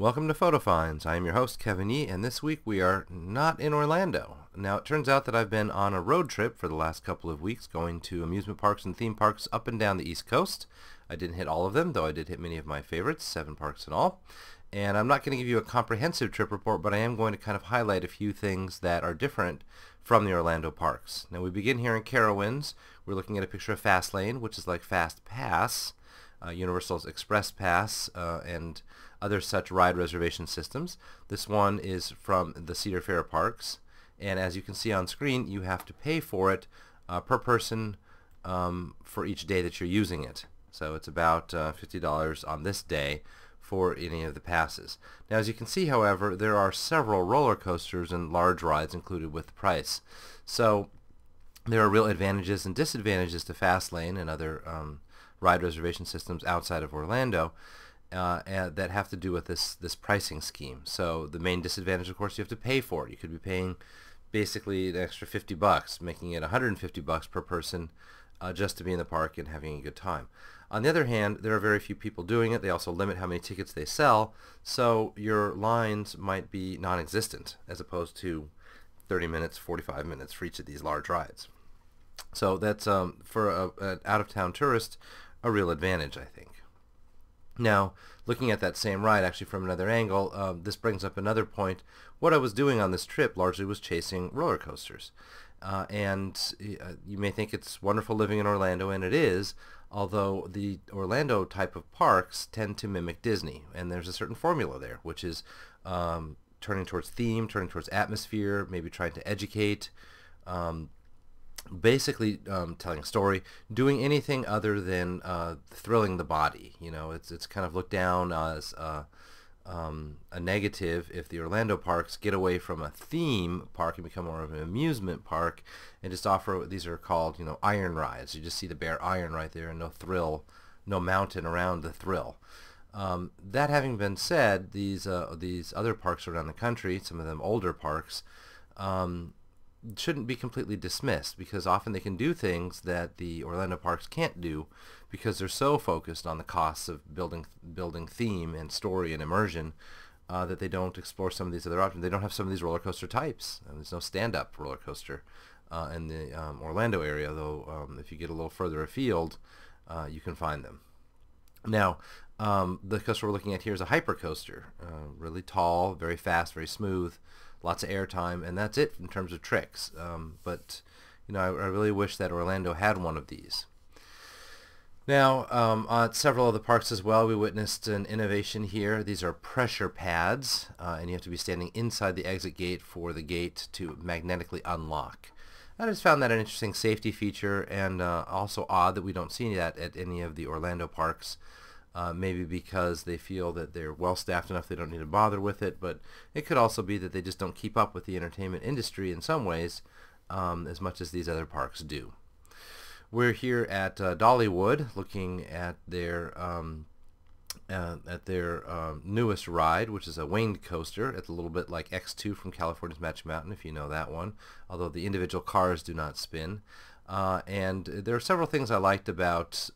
Welcome to Photo Finds. I am your host, Kevin Yee, and this week we are not in Orlando. Now, it turns out that I've been on a road trip for the last couple of weeks, going to amusement parks and theme parks up and down the East Coast. I didn't hit all of them, though I did hit many of my favorites, 7 parks in all. And I'm not going to give you a comprehensive trip report, but I am going to kind of highlight a few things that are different from the Orlando parks. Now, we begin here in Carowinds. We're looking at a picture of Fastlane, which is like Fast Pass, Universal's Express Pass, and other such ride reservation systems. This one is from the Cedar Fair parks, and as you can see on screen, you have to pay for it per person for each day that you're using it. So it's about $50 on this day for any of the passes. Now, as you can see, however, there are several roller coasters and large rides included with the price. So there are real advantages and disadvantages to Fastlane and other ride reservation systems outside of Orlando that have to do with this pricing scheme. So the main disadvantage, of course, you have to pay for it. You could be paying basically an extra $50, making it $150 per person just to be in the park and having a good time. On the other hand, there are very few people doing it. They also limit how many tickets they sell, so your lines might be non-existent as opposed to 30 minutes, 45 minutes for each of these large rides. So that's, for an out-of-town tourist, a real advantage, I think. Now, looking at that same ride actually from another angle, this brings up another point. What I was doing on this trip largely was chasing roller coasters. And you may think it's wonderful living in Orlando, and it is, although the Orlando type of parks tend to mimic Disney, and there's a certain formula there, which is turning towards theme, turning towards atmosphere, maybe trying to educate, basically telling a story, doing anything other than thrilling the body. You know, it's kind of looked down as a negative if the Orlando parks get away from a theme park and become more of an amusement park and just offer, these are called, you know, iron rides. You just see the bare iron right there and no thrill, no mountain around the thrill. That having been said, these other parks around the country, some of them older parks, shouldn't be completely dismissed, because often they can do things that the Orlando parks can't do because they're so focused on the costs of building theme and story and immersion that they don't explore some of these other options. They don't have some of these roller coaster types. There's no stand-up roller coaster in the Orlando area, though if you get a little further afield, you can find them. Now, the coaster we're looking at here is a hyper coaster, really tall, very fast, very smooth, lots of airtime, and that's it in terms of tricks. But you know, I really wish that Orlando had one of these. Now, at several of the parks as well, we witnessed an innovation here. These are pressure pads, and you have to be standing inside the exit gate for the gate to magnetically unlock. I just found that an interesting safety feature, and also odd that we don't see that at any of the Orlando parks. Maybe because they feel that they're well staffed enough they don't need to bother with it, but it could also be that they just don't keep up with the entertainment industry in some ways as much as these other parks do. We're here at Dollywood looking at their newest ride, which is a waned coaster. It's a little bit like X2 from California's Magic Mountain, if you know that one, although the individual cars do not spin. And there are several things I liked about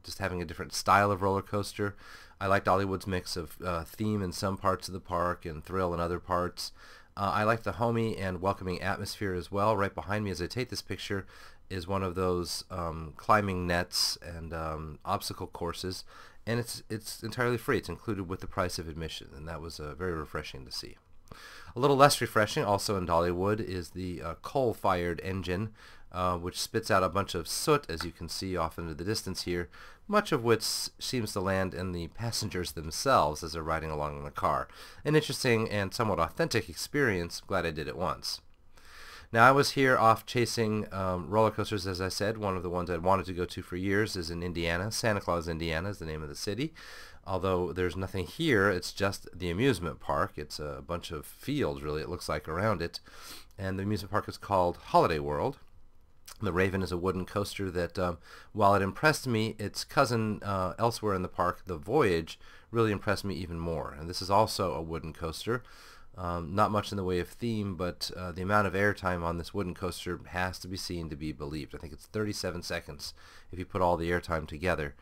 just having a different style of roller coaster. I liked Dollywood's mix of theme in some parts of the park and thrill in other parts. I like the homey and welcoming atmosphere as well. Right behind me as I take this picture is one of those climbing nets and obstacle courses, and it's entirely free. It's included with the price of admission, and that was very refreshing to see. A little less refreshing also in Dollywood is the coal-fired engine, which spits out a bunch of soot, as you can see off into the distance here, much of which seems to land in the passengers themselves as they're riding along in the car. An interesting and somewhat authentic experience. Glad I did it once. Now, I was here off chasing roller coasters, as I said. One of the ones I'd wanted to go to for years is in Indiana. Santa Claus, Indiana is the name of the city. Although there's nothing here, it's just the amusement park. It's a bunch of fields, really, it looks like, around it. And the amusement park is called Holiday World. The Raven is a wooden coaster that, while it impressed me, its cousin elsewhere in the park, the Voyage, really impressed me even more. And this is also a wooden coaster. Not much in the way of theme, but the amount of airtime on this wooden coaster has to be seen to be believed. I think it's 37 seconds if you put all the airtime together.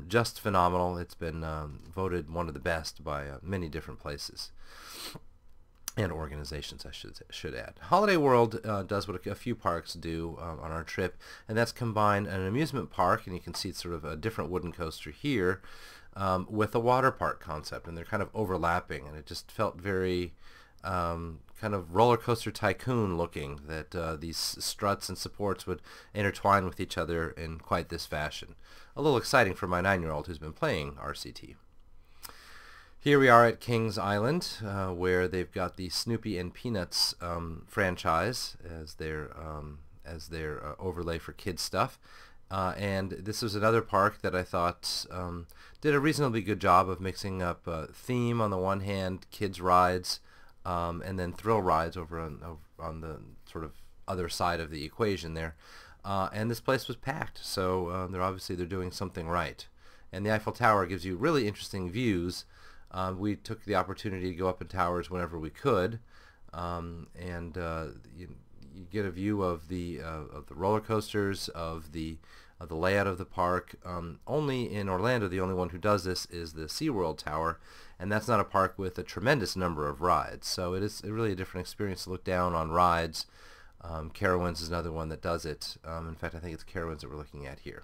just phenomenal. It's been voted one of the best by many different places and organizations, I should add. Holiday World does what a few parks do on our trip, and that's combine an amusement park, and you can see it's sort of a different wooden coaster here, with a water park concept, and they're kind of overlapping, and it just felt very kind of roller coaster tycoon looking, that these struts and supports would intertwine with each other in quite this fashion. A little exciting for my 9-year-old who's been playing RCT. Here we are at Kings Island, where they've got the Snoopy and Peanuts franchise as their overlay for kids stuff. And this was another park that I thought did a reasonably good job of mixing up theme on the one hand, kids rides, and then thrill rides over on the sort of other side of the equation there. And this place was packed, so they're doing something right. And the Eiffel Tower gives you really interesting views. We took the opportunity to go up in towers whenever we could, and you get a view of the roller coasters, of the layout of the park. Only in Orlando, the only one who does this is the SeaWorld Tower, and that's not a park with a tremendous number of rides. So it is really a different experience to look down on rides. Carowinds is another one that does it. In fact, I think it's Carowinds that we're looking at here.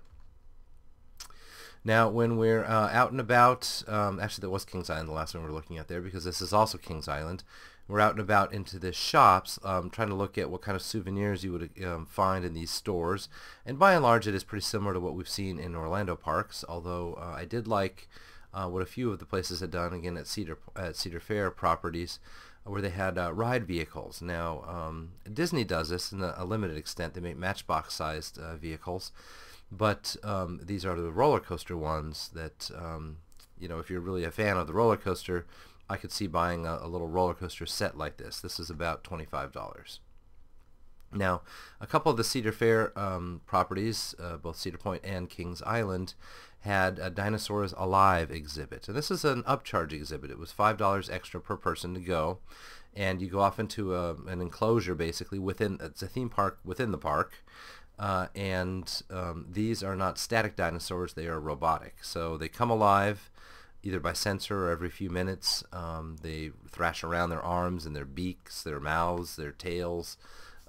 Now, when we're out and about, actually that was Kings Island, the last one we're looking at there, because this is also Kings Island. We're out and about into the shops, trying to look at what kind of souvenirs you would find in these stores. And by and large, it is pretty similar to what we've seen in Orlando parks, although I did like what a few of the places had done, again, at Cedar Fair properties, where they had ride vehicles. Now, Disney does this in a limited extent. They make Matchbox-sized vehicles. But these are the roller coaster ones that, if you're really a fan of the roller coaster, I could see buying a little roller coaster set like this. This is about $25. Now, a couple of the Cedar Fair properties, both Cedar Point and Kings Island, had a Dinosaurs Alive exhibit. And this is an upcharge exhibit. It was $5 extra per person to go. And you go off into an enclosure, basically, it's a theme park within the park. These are not static dinosaurs, they are robotic. So they come alive either by sensor or every few minutes. They thrash around their arms and their beaks, their mouths, their tails,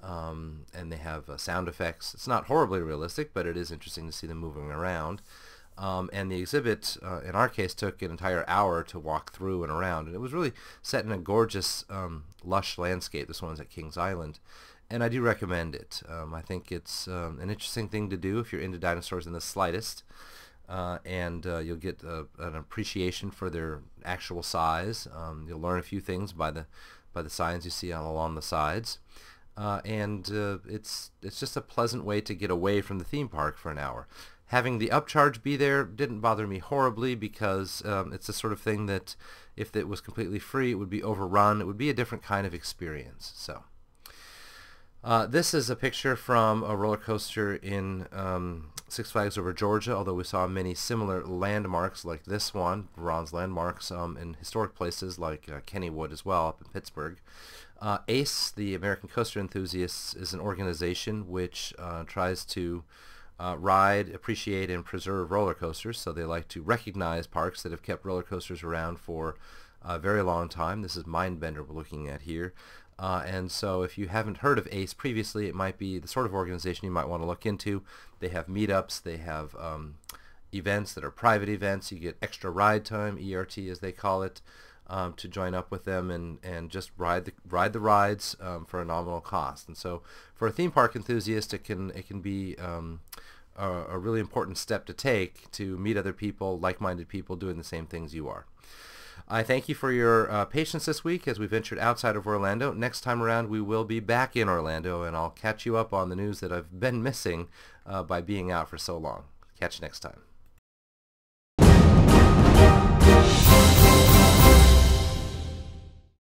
and they have sound effects. It's not horribly realistic, but it is interesting to see them moving around. And the exhibit, in our case, took an entire hour to walk through and around. And it was really set in a gorgeous, lush landscape. This one's at Kings Island. And I do recommend it. I think it's an interesting thing to do if you're into dinosaurs in the slightest. You'll get an appreciation for their actual size. You'll learn a few things by the signs you see along the sides. It's just a pleasant way to get away from the theme park for an hour. Having the upcharge be there didn't bother me horribly, because it's the sort of thing that if it was completely free, it would be overrun. It would be a different kind of experience. So. This is a picture from a roller coaster in Six Flags Over Georgia, although we saw many similar landmarks like this one, bronze landmarks, in historic places like Kennywood as well, up in Pittsburgh. ACE, the American Coaster Enthusiasts, is an organization which tries to ride, appreciate, and preserve roller coasters. So they like to recognize parks that have kept roller coasters around for a very long time. This is Mindbender we're looking at here. And so if you haven't heard of ACE previously, it might be the sort of organization you might want to look into. They have meetups, they have events that are private events. You get extra ride time, ERT as they call it, to join up with them and just ride the rides for a nominal cost. And so for a theme park enthusiast, it can be a really important step to take to meet other people, like-minded people doing the same things you are. I thank you for your patience this week as we ventured outside of Orlando. Next time around, we will be back in Orlando, and I'll catch you up on the news that I've been missing by being out for so long. Catch you next time.